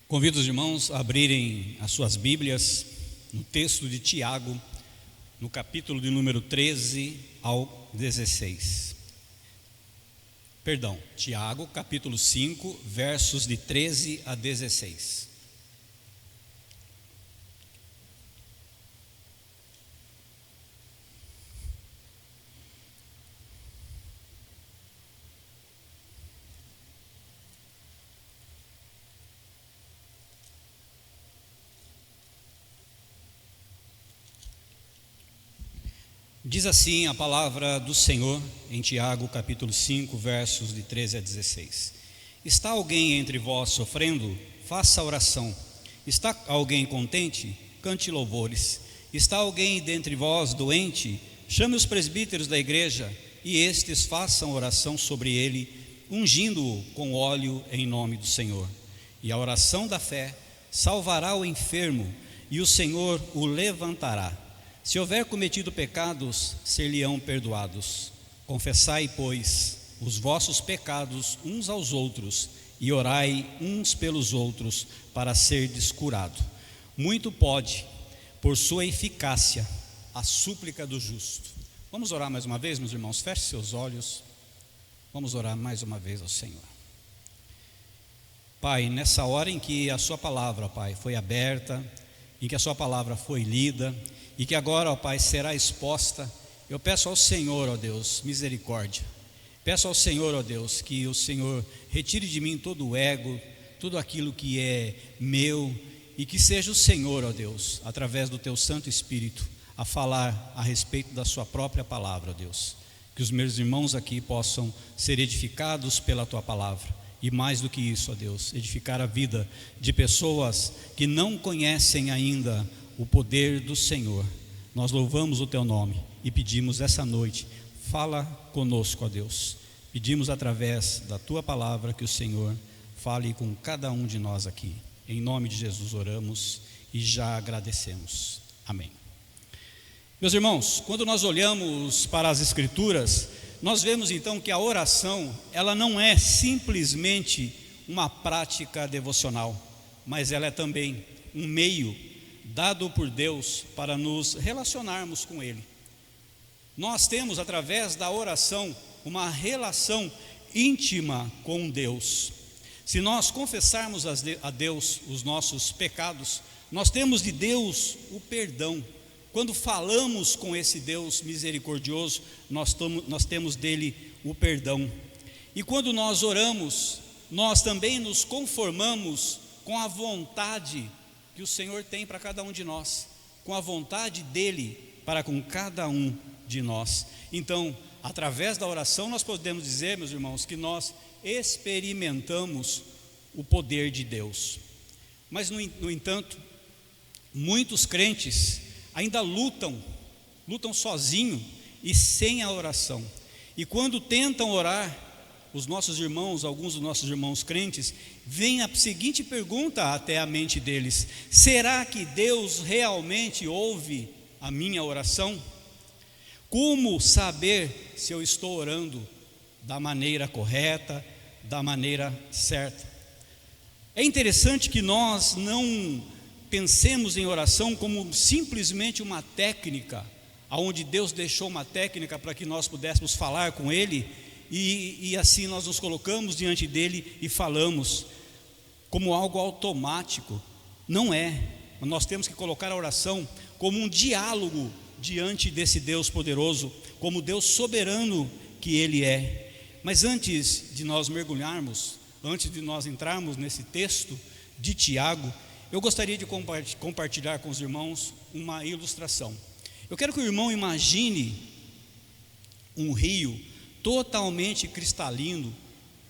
Convido os irmãos a abrirem as suas Bíblias no texto de Tiago, no capítulo de número 13 ao 16. Tiago, capítulo 5, versos de 13 a 16. Diz assim a palavra do Senhor em Tiago, capítulo 5, versos de 13 a 16. Está alguém entre vós sofrendo? Faça oração. Está alguém contente? Cante louvores. Está alguém dentre vós doente? Chame os presbíteros da igreja, e estes façam oração sobre ele, ungindo-o com óleo em nome do Senhor. E a oração da fé salvará o enfermo, e o Senhor o levantará. Se houver cometido pecados, ser-lhe-ão perdoados. Confessai, pois, os vossos pecados uns aos outros, e orai uns pelos outros, para serdes curado. Muito pode, por sua eficácia, a súplica do justo. Vamos orar mais uma vez, meus irmãos? Feche seus olhos. Vamos orar mais uma vez ao Senhor. Pai, nessa hora em que a sua palavra, Pai, foi aberta, em que a sua palavra foi lida, e que agora, ó Pai, será exposta, eu peço ao Senhor, ó Deus, misericórdia. Peço ao Senhor, ó Deus, que o Senhor retire de mim todo o ego, tudo aquilo que é meu, e que seja o Senhor, ó Deus, através do Teu Santo Espírito, a falar a respeito da Sua própria palavra, ó Deus. Que os meus irmãos aqui possam ser edificados pela Tua palavra, e mais do que isso, ó Deus, edificar a vida de pessoas que não conhecem ainda o poder do Senhor. Nós louvamos o Teu nome e pedimos essa noite, fala conosco, ó Deus. Pedimos através da Tua palavra que o Senhor fale com cada um de nós aqui. Em nome de Jesus oramos e já agradecemos. Amém. Meus irmãos, quando nós olhamos para as Escrituras, nós vemos então que a oração, ela não é simplesmente uma prática devocional, mas ela é também um meio dado por Deus para nos relacionarmos com Ele. Nós temos, através da oração, uma relação íntima com Deus. Se nós confessarmos a Deus os nossos pecados, nós temos de Deus o perdão. Quando falamos com esse Deus misericordioso, nós temos dele o perdão. E quando nós oramos, nós também nos conformamos com a vontade que o Senhor tem para cada um de nós, com a vontade dele para com cada um de nós. Então, através da oração, nós podemos dizer, meus irmãos, que nós experimentamos o poder de Deus. Mas, no entanto, muitos crentes ainda lutam sozinho e sem a oração. E quando tentam orar, alguns dos nossos irmãos crentes, vem a seguinte pergunta até a mente deles: será que Deus realmente ouve a minha oração? Como saber se eu estou orando da maneira correta, da maneira certa? É interessante que nós não pensemos em oração como simplesmente uma técnica, onde Deus deixou uma técnica para que nós pudéssemos falar com Ele, e assim nós nos colocamos diante dele e falamos como algo automático. Não é. Nós temos que colocar a oração como um diálogo diante desse Deus poderoso, como Deus soberano que Ele é. Mas antes de nós mergulharmos, antes de nós entrarmos nesse texto de Tiago, eu gostaria de compartilhar com os irmãos uma ilustração. Eu quero que o irmão imagine um rio totalmente cristalino,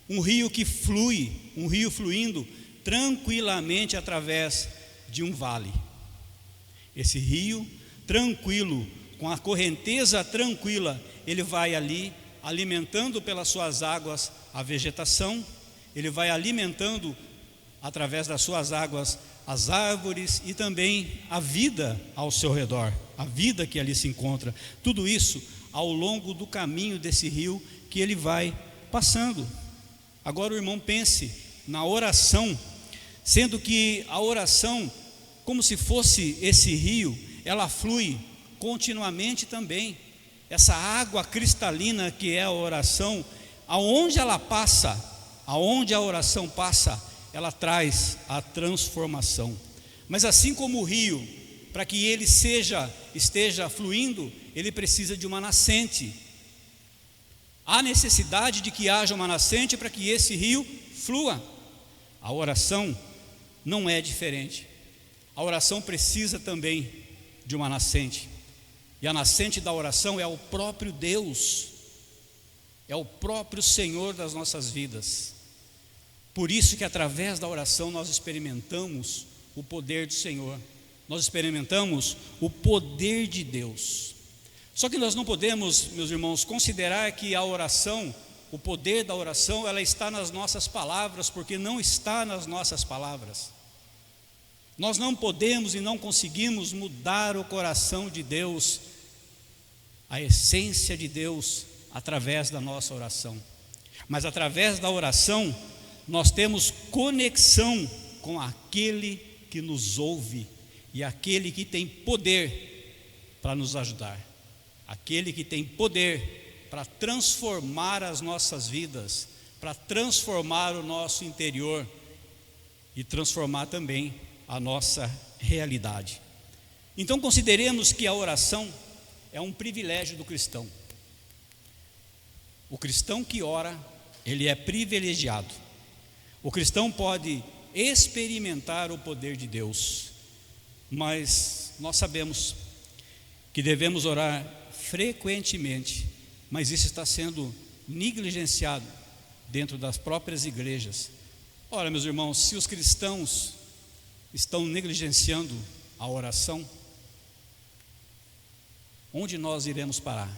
um rio que flui, um rio fluindo tranquilamente através de um vale. Esse rio tranquilo, com a correnteza tranquila, ele vai ali alimentando pelas suas águas a vegetação, ele vai alimentando através das suas águas as árvores e também a vida ao seu redor, a vida que ali se encontra. Tudo isso ao longo do caminho desse rio que ele vai passando. Agora o irmão pense na oração. sendo que a oração, como se fosse esse rio, ela flui continuamente também. Essa água cristalina que é a oração, aonde ela passa, aonde a oração passa, ela traz a transformação. Mas assim como o rio, para que ele esteja fluindo, ele precisa de uma nascente. Há necessidade de que haja uma nascente para que esse rio flua. A oração não é diferente. A oração precisa também de uma nascente. E a nascente da oração é o próprio Deus, é o próprio Senhor das nossas vidas. Por isso que através da oração nós experimentamos o poder do Senhor, nós experimentamos o poder de Deus. Só que nós não podemos, meus irmãos, considerar que a oração, o poder da oração, ela está nas nossas palavras, porque não está nas nossas palavras. Nós não podemos e não conseguimos mudar o coração de Deus, a essência de Deus, através da nossa oração. Mas através da oração, nós temos conexão com aquele que nos ouve e aquele que tem poder para nos ajudar, aquele que tem poder para transformar as nossas vidas, para transformar o nosso interior e transformar também a nossa realidade. Então consideremos que a oração é um privilégio do cristão. O cristão que ora, ele é privilegiado. O cristão pode experimentar o poder de Deus, mas nós sabemos que devemos orar frequentemente, mas isso está sendo negligenciado dentro das próprias igrejas. Ora, meus irmãos, se os cristãos estão negligenciando a oração, onde nós iremos parar?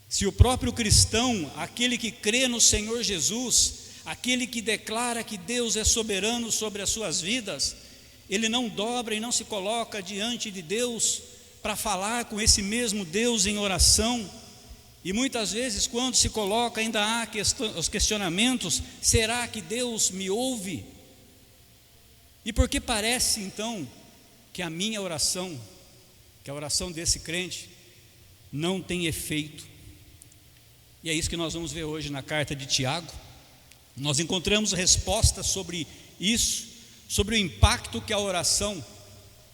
Se o próprio cristão, aquele que crê no Senhor Jesus, aquele que declara que Deus é soberano sobre as suas vidas, ele não dobra e não se coloca diante de Deus para falar com esse mesmo Deus em oração, e muitas vezes quando se coloca ainda há os questionamentos: será que Deus me ouve? E por que parece então que a minha oração, que a oração desse crente não tem efeito? E é isso que nós vamos ver hoje na carta de Tiago. Nós encontramos respostas sobre isso, sobre o impacto que a oração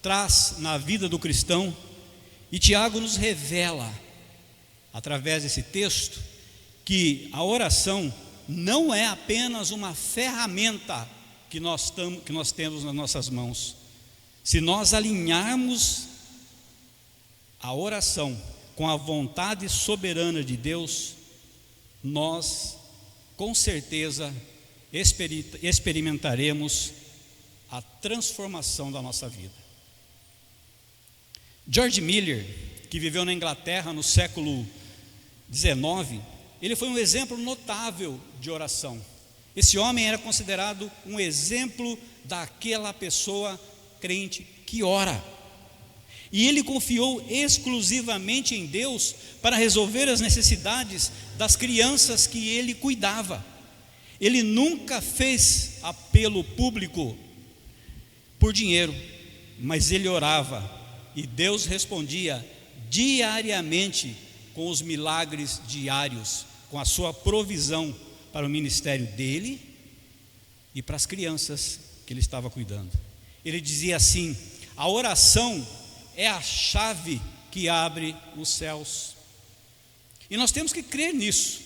traz na vida do cristão. E Tiago nos revela, através desse texto, que a oração não é apenas uma ferramenta que nós temos nas nossas mãos. Se nós alinharmos a oração com a vontade soberana de Deus, nós com certeza experimentaremos a transformação da nossa vida. George Miller, que viveu na Inglaterra no século XIX, ele foi um exemplo notável de oração. Esse homem era considerado um exemplo daquela pessoa crente que ora. E ele confiou exclusivamente em Deus para resolver as necessidades das crianças que ele cuidava. Ele nunca fez apelo público por dinheiro, mas ele orava e Deus respondia diariamente com os milagres diários, com a sua provisão para o ministério dele e para as crianças que ele estava cuidando. Ele dizia assim: a oração é a chave que abre os céus. E nós temos que crer nisso.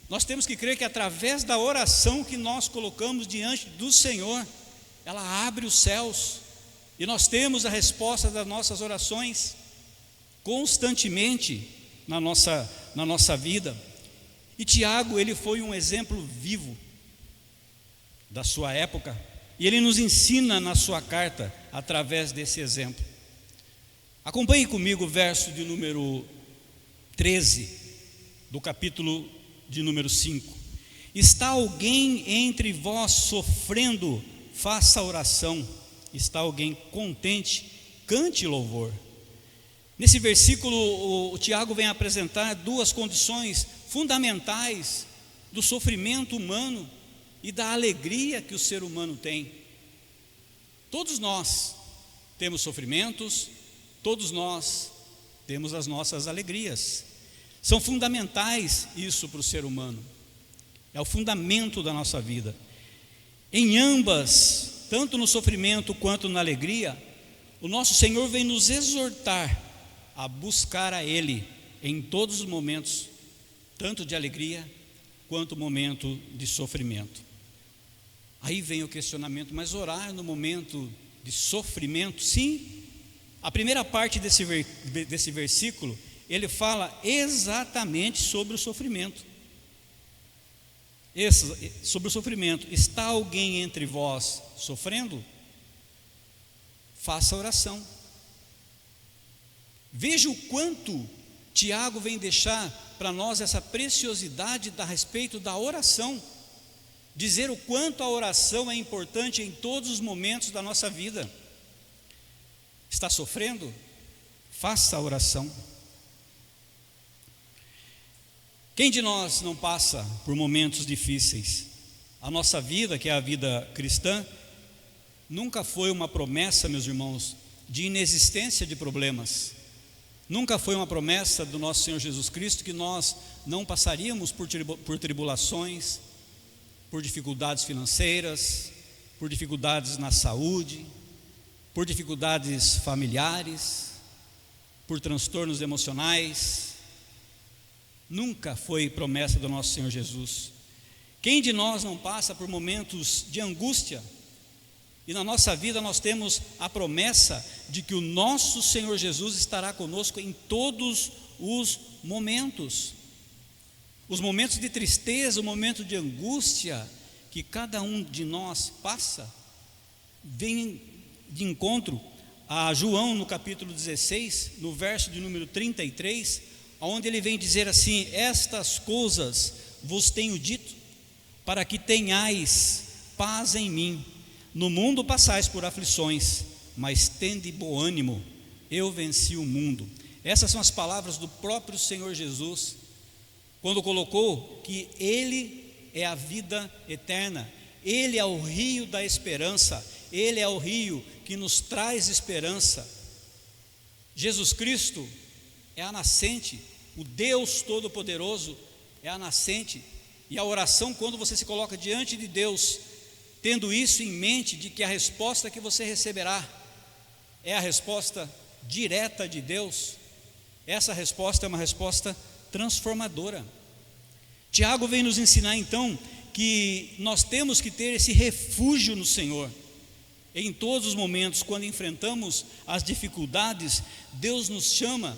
Nós temos que crer que através da oração que nós colocamos diante do Senhor, ela abre os céus, e nós temos a resposta das nossas orações constantemente na nossa vida. E Tiago, ele foi um exemplo vivo da sua época, e ele nos ensina na sua carta através desse exemplo. Acompanhe comigo o verso de número 13 do capítulo de número 5. Está alguém entre vós sofrendo? Faça oração. Está alguém contente? Cante louvor. Nesse versículo, o Tiago vem apresentar duas condições fundamentais do sofrimento humano e da alegria que o ser humano tem. Todos nós temos sofrimentos, todos nós temos as nossas alegrias. São fundamentais isso para o ser humano. É o fundamento da nossa vida. Em ambas, tanto no sofrimento quanto na alegria, o nosso Senhor vem nos exortar a buscar a Ele em todos os momentos, tanto de alegria quanto momento de sofrimento. Aí vem o questionamento: mas orar no momento de sofrimento? Sim. A primeira parte desse versículo, ele fala exatamente sobre o sofrimento. Sobre o sofrimento. Está alguém entre vós sofrendo? Faça oração. Veja o quanto Tiago vem deixar para nós essa preciosidade a respeito da oração. Dizer o quanto a oração é importante em todos os momentos da nossa vida. Está sofrendo? Faça a oração. Quem de nós não passa por momentos difíceis? A nossa vida, que é a vida cristã, nunca foi uma promessa, meus irmãos, de inexistência de problemas. Nunca foi uma promessa do nosso Senhor Jesus Cristo que nós não passaríamos por tribulações, por dificuldades financeiras, por dificuldades na saúde, por dificuldades familiares, por transtornos emocionais. Nunca foi promessa do nosso Senhor Jesus. Quem de nós não passa por momentos de angústia? E na nossa vida nós temos a promessa de que o nosso Senhor Jesus estará conosco em todos os momentos. Os momentos de tristeza, o momento de angústia que cada um de nós passa, vem de encontro a João no capítulo 16, no verso de número 33, onde ele vem dizer assim: estas coisas vos tenho dito, para que tenhais paz em mim. No mundo passais por aflições, mas tende bom ânimo, eu venci o mundo. Essas são as palavras do próprio Senhor Jesus, quando colocou que Ele é a vida eterna, Ele é o rio da esperança, Ele é o rio que nos traz esperança. Jesus Cristo é a nascente, o Deus Todo-Poderoso é a nascente. E a oração, quando você se coloca diante de Deus, tendo isso em mente, de que a resposta que você receberá é a resposta direta de Deus, essa resposta é uma resposta transformadora. Tiago vem nos ensinar então que nós temos que ter esse refúgio no Senhor. Em todos os momentos, quando enfrentamos as dificuldades, Deus nos chama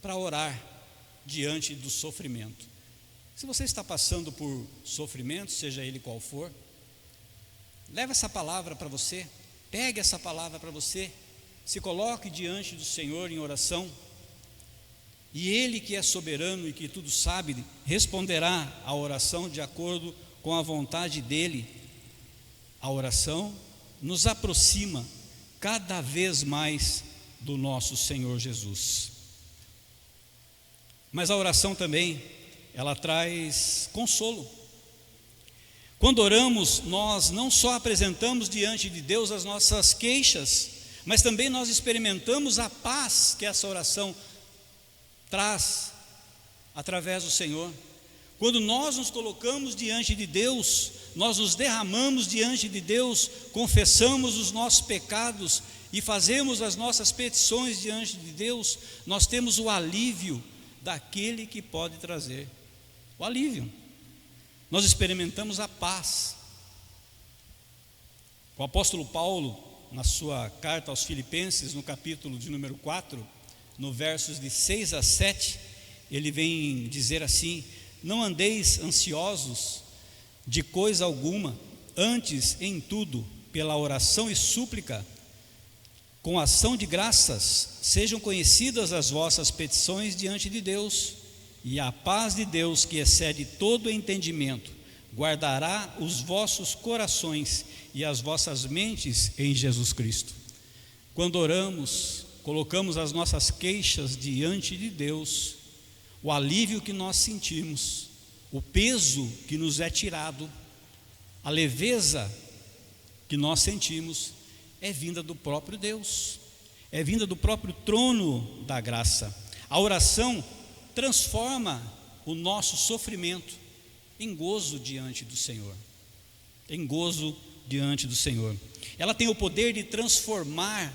para orar diante do sofrimento. Se você está passando por sofrimento, seja ele qual for, leve essa palavra para você, pegue essa palavra para você, se coloque diante do Senhor em oração, e Ele, que é soberano e que tudo sabe, responderá à oração de acordo com a vontade dEle. A oração nos aproxima cada vez mais do nosso Senhor Jesus. Mas a oração também, ela traz consolo. Quando oramos, nós não só apresentamos diante de Deus as nossas queixas, mas também nós experimentamos a paz que essa oração traz através do Senhor. Quando nós nos colocamos diante de Deus, nós nos derramamos diante de Deus, confessamos os nossos pecados e fazemos as nossas petições diante de Deus, nós temos o alívio daquele que pode trazer o alívio. Nós experimentamos a paz. O apóstolo Paulo, na sua carta aos Filipenses, no capítulo de número 4, no versos de 6 a 7, ele vem dizer assim: não andeis ansiosos de coisa alguma, antes em tudo, pela oração e súplica, com ação de graças, sejam conhecidas as vossas petições diante de Deus, e a paz de Deus, que excede todo entendimento, guardará os vossos corações e as vossas mentes em Jesus Cristo. Quando oramos, colocamos as nossas queixas diante de Deus, o alívio que nós sentimos, o peso que nos é tirado, A leveza que nós sentimos é vinda do próprio Deus, é vinda do próprio trono da graça. A oração transforma o nosso sofrimento em gozo diante do Senhor, em gozo diante do Senhor. Ela tem o poder de transformar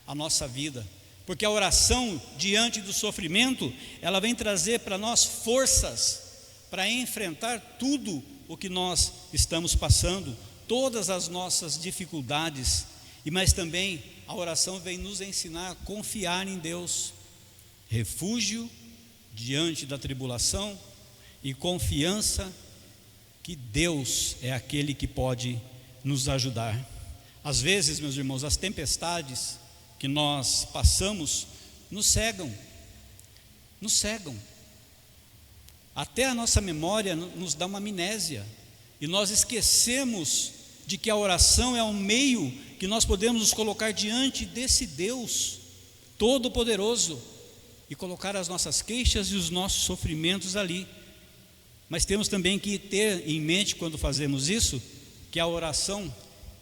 a nossa vida, porque a oração diante do sofrimento, ela vem trazer para nós forças para enfrentar tudo o que nós estamos passando, todas as nossas dificuldades, mas também a oração vem nos ensinar a confiar em Deus, refúgio diante da tribulação e confiança que Deus é aquele que pode nos ajudar. Às vezes, meus irmãos, as tempestades que nós passamos nos cegam, até a nossa memória nos dá uma amnésia, e nós esquecemos de que a oração é um meio que nós podemos nos colocar diante desse Deus Todo-Poderoso e colocar as nossas queixas e os nossos sofrimentos ali. Mas temos também que ter em mente, quando fazemos isso, que a oração,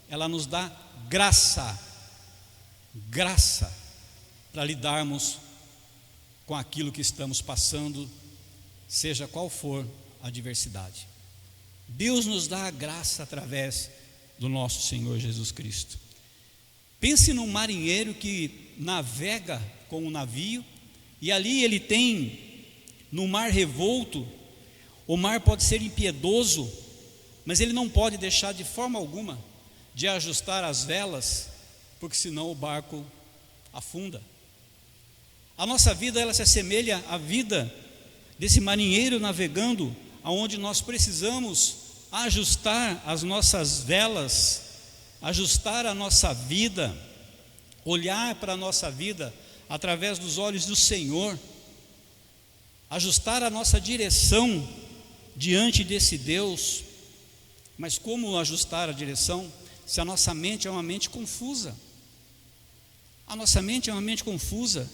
ela nos dá graça para lidarmos com aquilo que estamos passando, seja qual for a adversidade. Deus nos dá a graça através do nosso Senhor Jesus Cristo. Pense num marinheiro que navega com um navio, e ali ele tem, no mar revolto, o mar pode ser impiedoso, mas ele não pode deixar de forma alguma de ajustar as velas, porque senão o barco afunda. A nossa vida, ela se assemelha à vida desse marinheiro navegando, aonde nós precisamos ajustar as nossas velas, ajustar a nossa vida, olhar para a nossa vida através dos olhos do Senhor, ajustar a nossa direção diante desse Deus. Mas como ajustar a direção se a nossa mente é uma mente confusa? A nossa mente é uma mente confusa,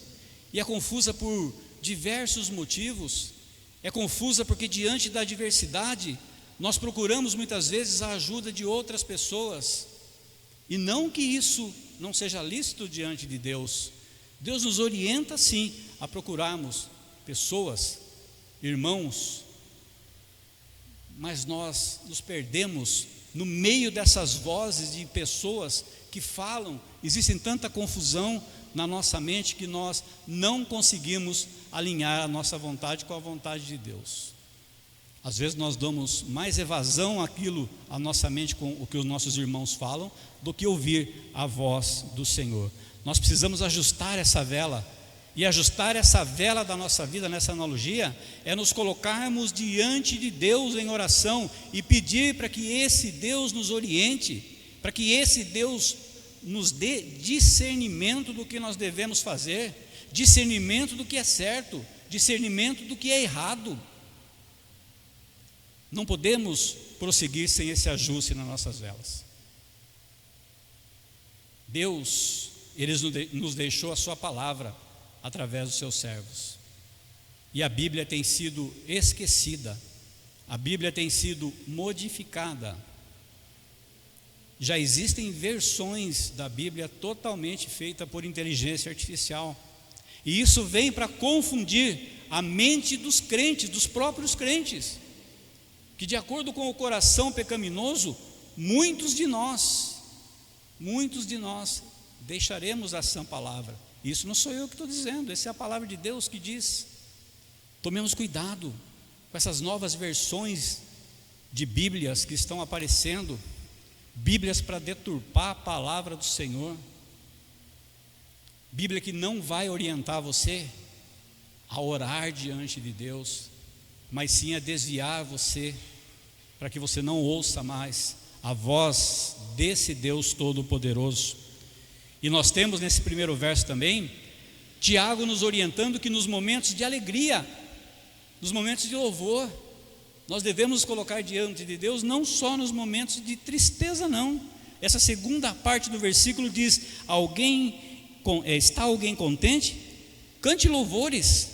e é confusa por diversos motivos. É confusa porque diante da adversidade nós procuramos muitas vezes a ajuda de outras pessoas, e não que isso não seja lícito diante de Deus. Deus nos orienta sim a procurarmos pessoas, irmãos, mas nós nos perdemos no meio dessas vozes de pessoas que falam. Existe tanta confusão na nossa mente que nós não conseguimos alinhar a nossa vontade com a vontade de Deus. Às vezes nós damos mais evasão àquilo, à nossa mente, com o que os nossos irmãos falam, do que ouvir a voz do Senhor. Nós precisamos ajustar essa vela, e ajustar essa vela da nossa vida, nessa analogia, é nos colocarmos diante de Deus em oração e pedir para que esse Deus nos oriente, para que esse Deus nos dê discernimento do que nós devemos fazer, discernimento do que é certo, discernimento do que é errado. Não podemos prosseguir sem esse ajuste nas nossas velas. Deus, Ele nos deixou a sua palavra através dos seus servos, e a Bíblia tem sido esquecida, a Bíblia tem sido modificada. Já existem versões da Bíblia totalmente feitas por inteligência artificial, e isso vem para confundir a mente dos crentes, dos próprios crentes, que de acordo com o coração pecaminoso, muitos de nós deixaremos a sã palavra. Isso não sou eu que estou dizendo, essa é a palavra de Deus que diz. Tomemos cuidado com essas novas versões de Bíblias que estão aparecendo, Bíblias para deturpar a palavra do Senhor, Bíblia que não vai orientar você a orar diante de Deus, mas sim a desviar você, para que você não ouça mais a voz desse Deus Todo-Poderoso. E nós temos nesse primeiro verso também, Tiago nos orientando que nos momentos de alegria, nos momentos de louvor, nós devemos nos colocar diante de Deus, não só nos momentos de tristeza, não. Essa segunda parte do versículo diz: está alguém contente? Cante louvores.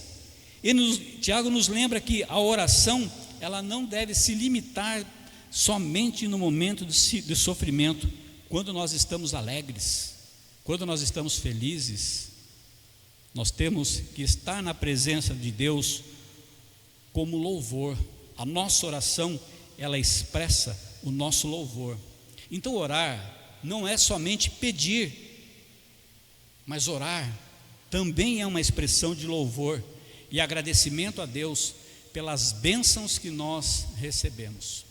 E Tiago nos lembra que a oração, ela não deve se limitar somente no momento de sofrimento, quando nós estamos alegres, quando nós estamos felizes. Nós temos que estar na presença de Deus como louvor. A nossa oração, ela expressa o nosso louvor. Então orar não é somente pedir, mas orar também é uma expressão de louvor e agradecimento a Deus pelas bênçãos que nós recebemos.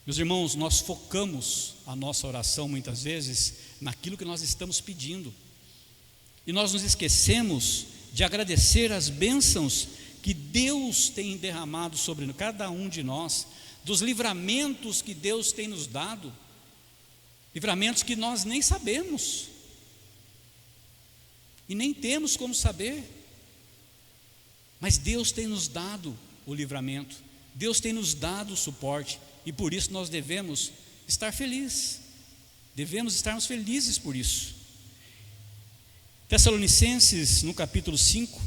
Meus irmãos, nós focamos a nossa oração muitas vezes naquilo que nós estamos pedindo, e nós nos esquecemos de agradecer as bênçãos que Deus tem derramado sobre cada um de nós, dos livramentos que Deus tem nos dado, livramentos que nós nem sabemos e nem temos como saber, mas Deus tem nos dado o livramento, Deus tem nos dado o suporte, e por isso nós devemos estar felizes, devemos estarmos felizes por isso. Tessalonicenses, no capítulo 5,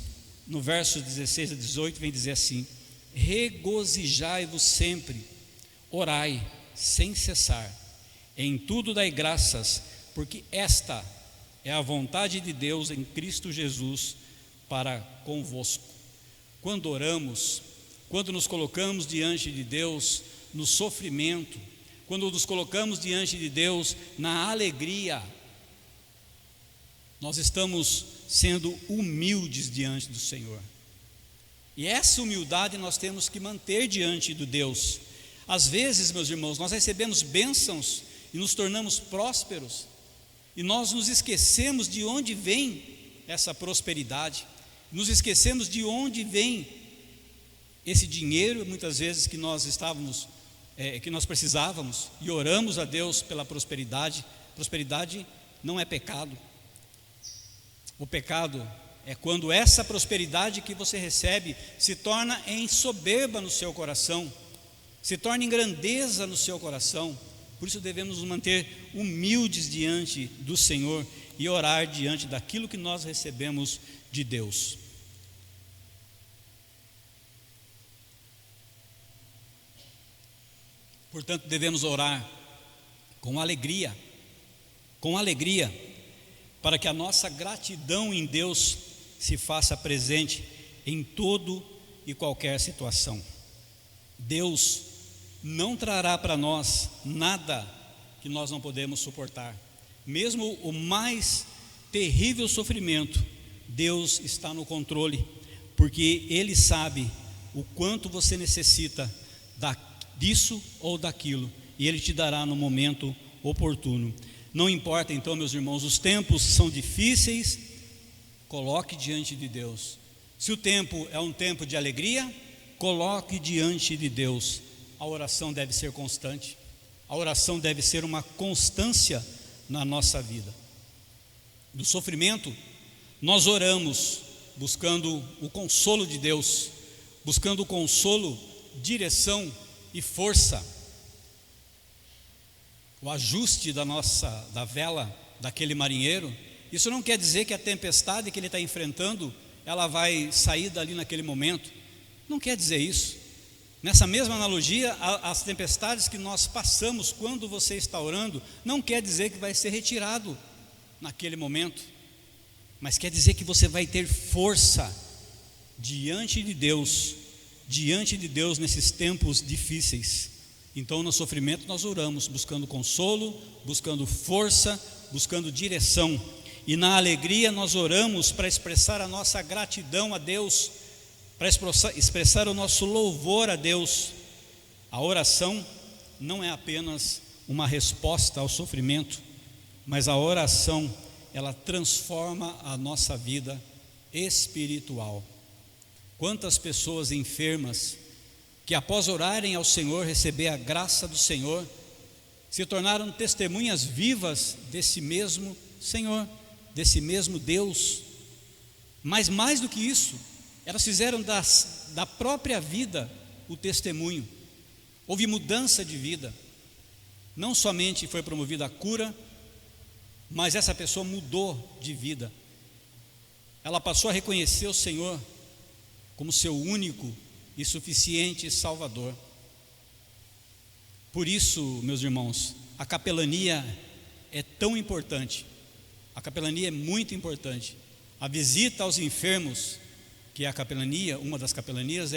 no verso 16 a 18, vem dizer assim: regozijai-vos sempre, orai sem cessar, em tudo dai graças, porque esta é a vontade de Deus em Cristo Jesus para convosco. Quando oramos, quando nos colocamos diante de Deus no sofrimento, quando nos colocamos diante de Deus na alegria, nós estamos sendo humildes diante do Senhor. E essa humildade nós temos que manter diante do Deus. Às vezes, meus irmãos, nós recebemos bênçãos e nos tornamos prósperos, e nós nos esquecemos de onde vem essa prosperidade, nos esquecemos de onde vem esse dinheiro, muitas vezes que nós precisávamos, e oramos a Deus pela prosperidade. Prosperidade não é pecado. O pecado é quando essa prosperidade que você recebe se torna em soberba no seu coração, se torna em grandeza no seu coração. Por isso devemos nos manter humildes diante do Senhor e orar diante daquilo que nós recebemos de Deus. Portanto, devemos orar com alegria, para que a nossa gratidão em Deus se faça presente em todo e qualquer situação. Deus não trará para nós nada que nós não podemos suportar. Mesmo o mais terrível sofrimento, Deus está no controle, porque Ele sabe o quanto você necessita disso ou daquilo, e Ele te dará no momento oportuno. Não importa então, meus irmãos, os tempos são difíceis, coloque diante de Deus. Se o tempo é um tempo de alegria, coloque diante de Deus. A oração deve ser constante, a oração deve ser uma constância na nossa vida. No sofrimento, nós oramos buscando o consolo de Deus, buscando o consolo, direção e força. O ajuste da vela daquele marinheiro, isso não quer dizer que a tempestade que ele está enfrentando, ela vai sair dali naquele momento. Não quer dizer isso. Nessa mesma analogia, as tempestades que nós passamos quando você está orando, não quer dizer que vai ser retirado naquele momento, mas quer dizer que você vai ter força diante de Deus nesses tempos difíceis. Então, no sofrimento nós oramos, buscando consolo, buscando força, buscando direção, e na alegria nós oramos para expressar a nossa gratidão a Deus, para expressar o nosso louvor a Deus. A oração não é apenas uma resposta ao sofrimento, mas a oração, ela transforma a nossa vida espiritual. Quantas pessoas enfermas que após orarem ao Senhor, receber a graça do Senhor, se tornaram testemunhas vivas desse mesmo Senhor, desse mesmo Deus. Mas mais do que isso, elas fizeram da própria vida o testemunho. Houve mudança de vida. Não somente foi promovida a cura, mas essa pessoa mudou de vida. Ela passou a reconhecer o Senhor como seu único e suficiente Salvador. Por isso, meus irmãos, a capelania é tão importante. A capelania é muito importante. A visita aos enfermos, que é a capelania, uma das capelanias,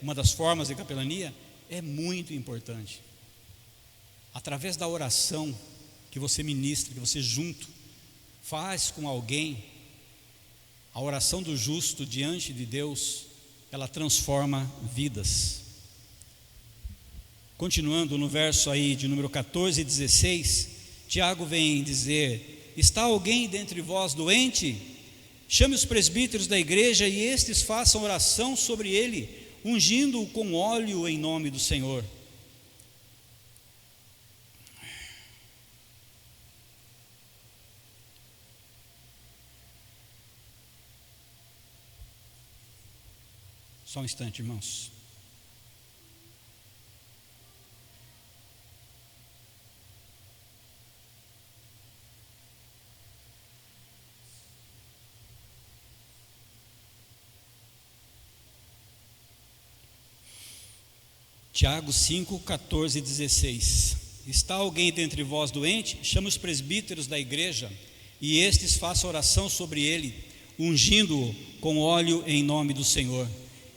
uma das formas de capelania, é muito importante. Através da oração que você ministra, que você junto faz com alguém, a oração do justo diante de Deus, ela transforma vidas. Continuando no verso aí de número 14 e 16, Tiago vem dizer: está alguém dentre vós doente? Chame os presbíteros da igreja e estes façam oração sobre ele, ungindo-o com óleo em nome do Senhor. Só um instante, irmãos. Tiago 5, 14 e 16. Está alguém dentre vós doente? Chame os presbíteros da igreja e estes façam oração sobre ele, ungindo-o com óleo em nome do Senhor.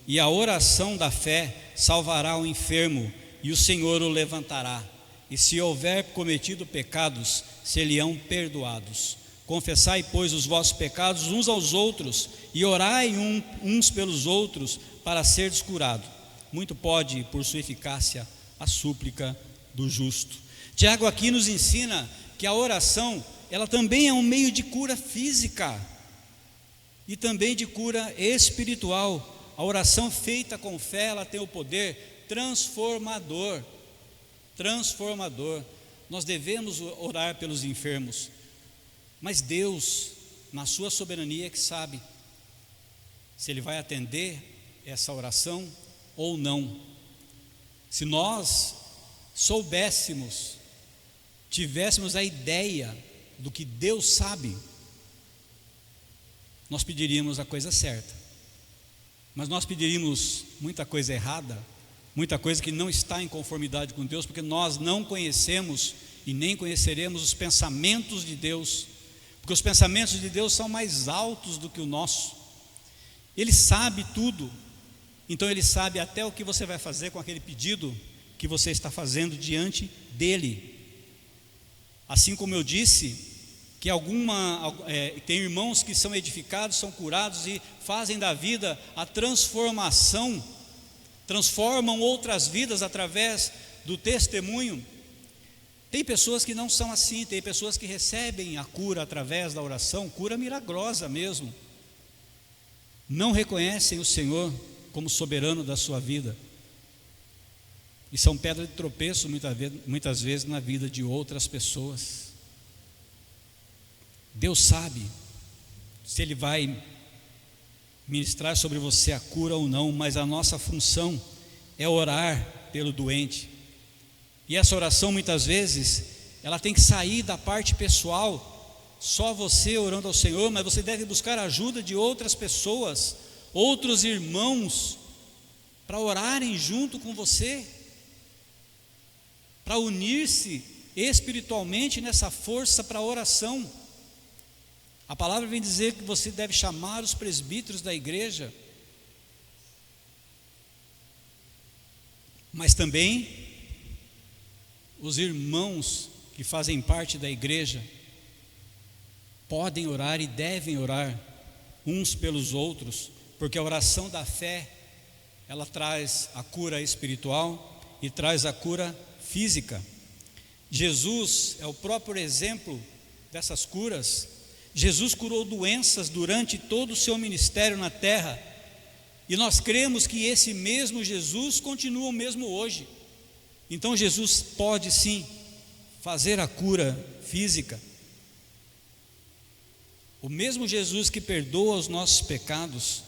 E a oração da fé salvará o enfermo, e o Senhor o levantará. E se houver cometido pecados, ser-lhe-ão perdoados. Confessai, pois, os vossos pecados uns aos outros, e orai uns pelos outros, para seres curados. Muito pode, por sua eficácia, a súplica do justo. Tiago aqui nos ensina que a oração, ela também é um meio de cura física, e também de cura espiritual. A oração feita com fé, ela tem o poder transformador. Nós devemos orar pelos enfermos, mas Deus, na sua soberania, é que sabe se Ele vai atender essa oração ou não. Se nós soubéssemos, tivéssemos a ideia do que Deus sabe, nós pediríamos a coisa certa. Mas nós pediríamos muita coisa errada, muita coisa que não está em conformidade com Deus, porque nós não conhecemos e nem conheceremos os pensamentos de Deus, porque os pensamentos de Deus são mais altos do que o nosso. Ele sabe tudo, então Ele sabe até o que você vai fazer com aquele pedido que você está fazendo diante dEle. Assim como eu disse, que tem irmãos que são edificados, são curados e fazem da vida a transformação, transformam outras vidas através do testemunho. Tem pessoas que não são assim, tem pessoas que recebem a cura através da oração, cura milagrosa mesmo, não reconhecem o Senhor como soberano da sua vida, e são pedra de tropeço muitas vezes na vida de outras pessoas. Deus sabe se Ele vai ministrar sobre você a cura ou não, mas a nossa função é orar pelo doente. E essa oração muitas vezes, ela tem que sair da parte pessoal, só você orando ao Senhor, mas você deve buscar a ajuda de outras pessoas, outros irmãos, para orarem junto com você, para unir-se espiritualmente nessa força para a oração. A palavra vem dizer que você deve chamar os presbíteros da igreja, mas também os irmãos que fazem parte da igreja podem orar e devem orar uns pelos outros, porque a oração da fé, ela traz a cura espiritual e traz a cura física. Jesus é o próprio exemplo dessas curas. Jesus curou doenças durante todo o seu ministério na terra, e nós cremos que esse mesmo Jesus continua o mesmo hoje. Então Jesus pode sim fazer a cura física. O mesmo Jesus que perdoa os nossos pecados,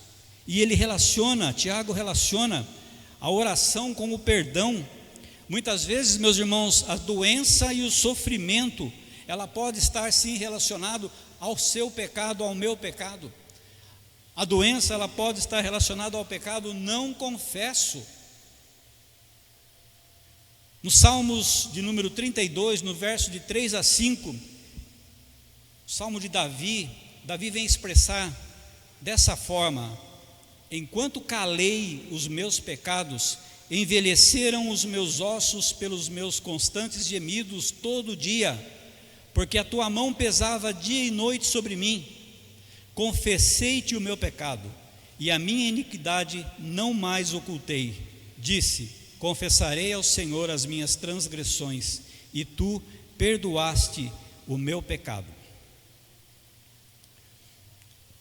e Tiago relaciona a oração com o perdão. Muitas vezes, meus irmãos, a doença e o sofrimento, ela pode estar sim relacionado ao seu pecado, ao meu pecado. A doença, ela pode estar relacionada ao pecado não confesso. No Salmos de número 32, no verso de 3 a 5, o Salmo de Davi vem expressar dessa forma: enquanto calei os meus pecados, envelheceram os meus ossos pelos meus constantes gemidos todo dia, porque a tua mão pesava dia e noite sobre mim. Confessei-te o meu pecado, e a minha iniquidade não mais ocultei. Disse: confessarei ao Senhor as minhas transgressões, e tu perdoaste o meu pecado.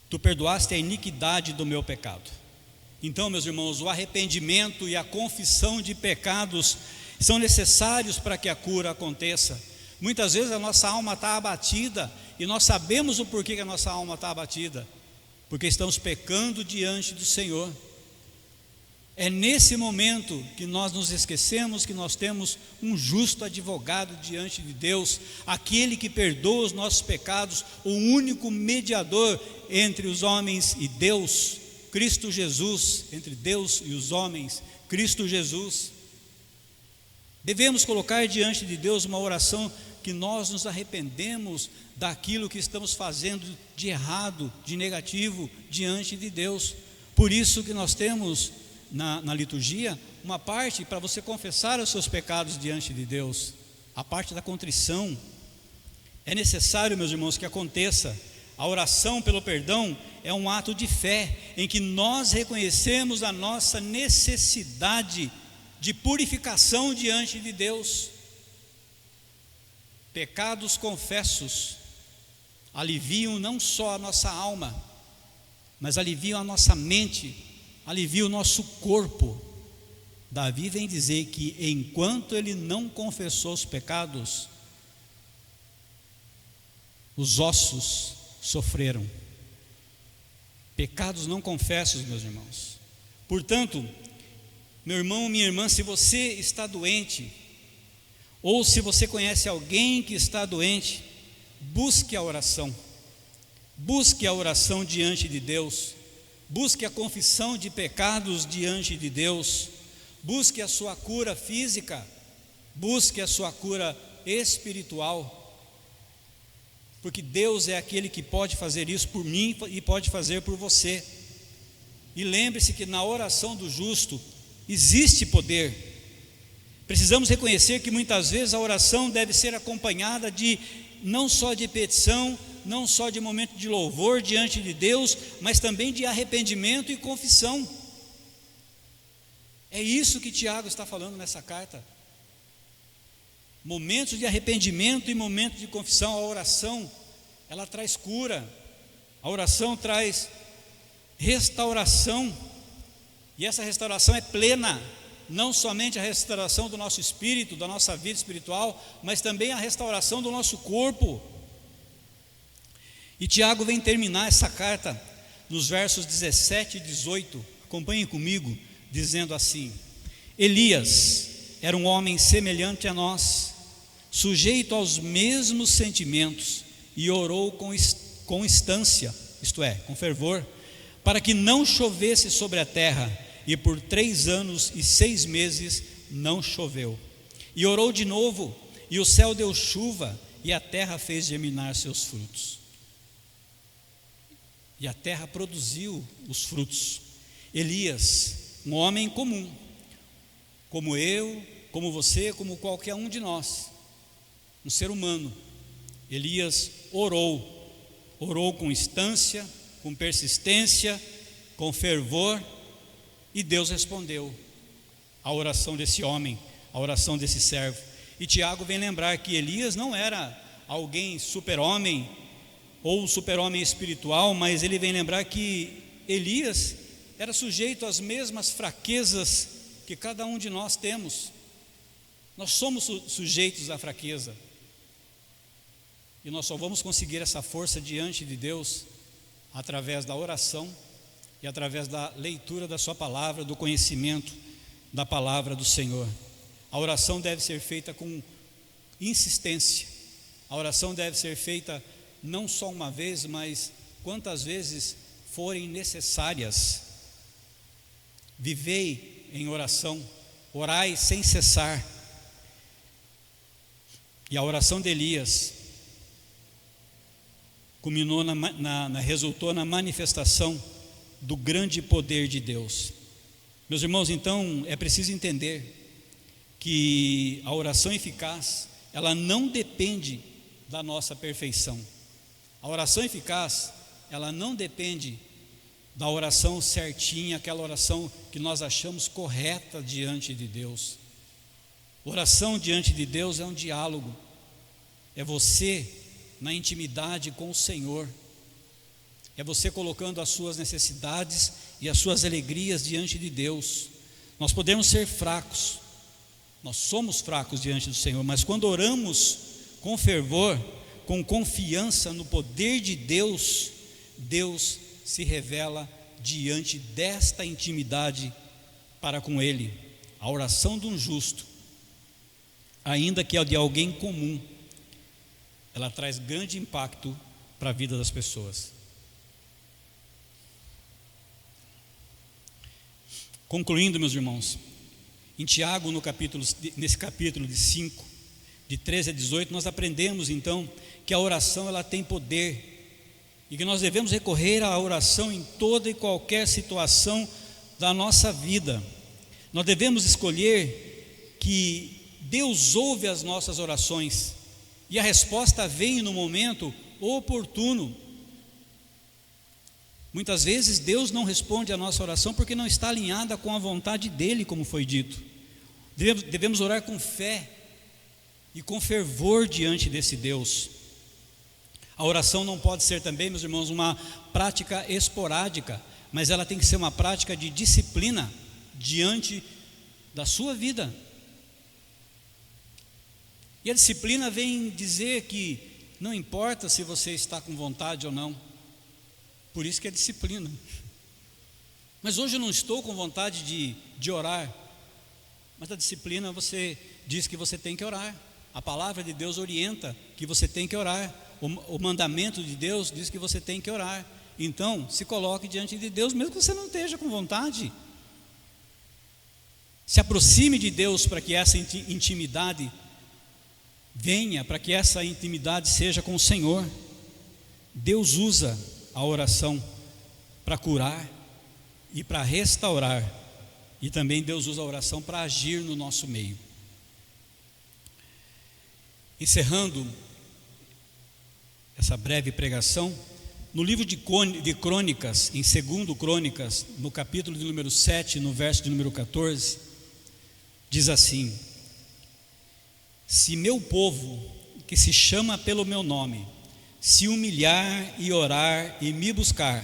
Tu perdoaste a iniquidade do meu pecado. Então, meus irmãos, o arrependimento e a confissão de pecados são necessários para que a cura aconteça. Muitas vezes a nossa alma está abatida, e nós sabemos o porquê que a nossa alma está abatida: porque estamos pecando diante do Senhor. É nesse momento que nós nos esquecemos que nós temos um justo advogado diante de Deus, aquele que perdoa os nossos pecados, o único mediador entre os homens e Deus, Cristo Jesus, entre Deus e os homens, Cristo Jesus. Devemos colocar diante de Deus uma oração que nós nos arrependemos daquilo que estamos fazendo de errado, de negativo diante de Deus. Por isso que nós temos na liturgia uma parte para você confessar os seus pecados diante de Deus, a parte da contrição. É necessário, meus irmãos, que aconteça. A oração pelo perdão é um ato de fé, em que nós reconhecemos a nossa necessidade de purificação diante de Deus. Pecados confessos aliviam não só a nossa alma, mas aliviam a nossa mente, aliviam o nosso corpo. Davi vem dizer que enquanto ele não confessou os pecados, os ossos sofreram. Pecados não confessos, meus irmãos. Portanto, meu irmão, minha irmã, se você está doente, ou se você conhece alguém que está doente, busque a oração. Busque a oração diante de Deus. Busque a confissão de pecados diante de Deus. Busque a sua cura física. Busque a sua cura espiritual. Porque Deus é aquele que pode fazer isso por mim e pode fazer por você. E lembre-se que na oração do justo existe poder. Precisamos reconhecer que muitas vezes a oração deve ser acompanhada de não só de petição, não só de momento de louvor diante de Deus, mas também de arrependimento e confissão. É isso que Tiago está falando nessa carta. Momentos de arrependimento e momentos de confissão. A oração, ela traz cura. A oração traz restauração. E essa restauração é plena. Não somente a restauração do nosso espírito, da nossa vida espiritual, mas também a restauração do nosso corpo. E Tiago vem terminar essa carta nos versos 17 e 18. Acompanhem comigo, dizendo assim: Elias era um homem semelhante a nós, sujeito aos mesmos sentimentos, e orou com instância, isto é, com fervor, para que não chovesse sobre a terra, e por 3 anos e 6 meses não choveu. E orou de novo, e o céu deu chuva, e a terra fez germinar seus frutos. E a terra produziu os frutos. Elias, um homem comum, como eu, como você, como qualquer um de nós, um ser humano. Elias orou com instância, com persistência, com fervor, e Deus respondeu a oração desse homem, a oração desse servo. E Tiago vem lembrar que Elias não era alguém super-homem ou super-homem espiritual, mas ele vem lembrar que Elias era sujeito às mesmas fraquezas que cada um de nós temos. Nós somos sujeitos à fraqueza, e nós só vamos conseguir essa força diante de Deus através da oração e através da leitura da sua palavra, do conhecimento da palavra do Senhor. A oração deve ser feita com insistência. A oração deve ser feita não só uma vez, mas quantas vezes forem necessárias. Vivei em oração, orai sem cessar. E a oração de Elias culminou resultou na manifestação do grande poder de Deus. Meus irmãos, então é preciso entender que a oração eficaz, ela não depende da nossa perfeição. A oração eficaz, ela não depende da oração certinha, aquela oração que nós achamos correta diante de Deus. Oração diante de Deus é um diálogo, é você na intimidade com o Senhor, é você colocando as suas necessidades e as suas alegrias diante de Deus. Nós podemos ser fracos, nós somos fracos diante do Senhor, mas quando oramos com fervor, com confiança no poder de Deus, Deus se revela diante desta intimidade para com Ele. A oração de um justo, ainda que a de alguém comum, ela traz grande impacto para a vida das pessoas. Concluindo, meus irmãos, em Tiago, nesse capítulo de 5, de 13 a 18, nós aprendemos então que a oração ela tem poder e que nós devemos recorrer à oração em toda e qualquer situação da nossa vida. Nós devemos escolher que Deus ouve as nossas orações e a resposta vem no momento oportuno. Muitas vezes Deus não responde a nossa oração porque não está alinhada com a vontade dEle, como foi dito. Devemos orar com fé e com fervor diante desse Deus. A oração não pode ser também, meus irmãos, uma prática esporádica, mas ela tem que ser uma prática de disciplina diante da sua vida. E a disciplina vem dizer que não importa se você está com vontade ou não, por isso que é disciplina. Mas hoje eu não estou com vontade de orar, mas a disciplina você diz que você tem que orar. A palavra de Deus orienta que você tem que orar. O mandamento de Deus diz que você tem que orar. Então, se coloque diante de Deus, mesmo que você não esteja com vontade. Se aproxime de Deus para que essa intimidade venha, para que essa intimidade seja com o Senhor. Deus usa a oração para curar e para restaurar, e também Deus usa a oração para agir no nosso meio. Encerrando essa breve pregação, no livro de Crônicas, em 2 Crônicas, no capítulo de número 7, no verso de número 14, diz assim: se meu povo, que se chama pelo meu nome, se humilhar e orar e me buscar,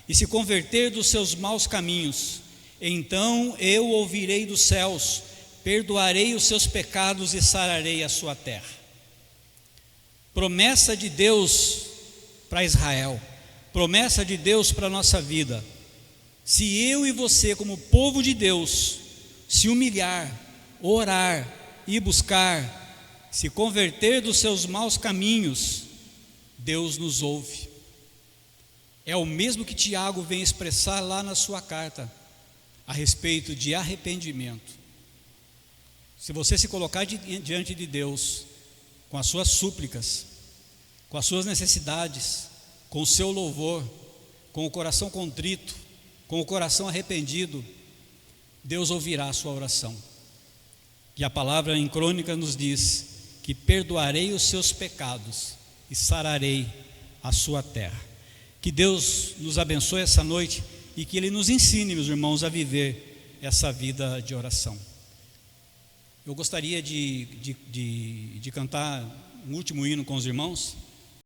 e se converter dos seus maus caminhos, então eu ouvirei dos céus, perdoarei os seus pecados e sararei a sua terra. Promessa de Deus para Israel, promessa de Deus para a nossa vida. Se eu e você, como povo de Deus, se humilhar, orar e buscar, se converter dos seus maus caminhos, Deus nos ouve. É o mesmo que Tiago vem expressar lá na sua carta, a respeito de arrependimento. Se você se colocar diante de Deus, com as suas súplicas, com as suas necessidades, com o seu louvor, com o coração contrito, com o coração arrependido, Deus ouvirá a sua oração. E a palavra em Crônica nos diz que perdoarei os seus pecados e sararei a sua terra. Que Deus nos abençoe essa noite e que Ele nos ensine, meus irmãos, a viver essa vida de oração. Eu gostaria de cantar um último hino com os irmãos.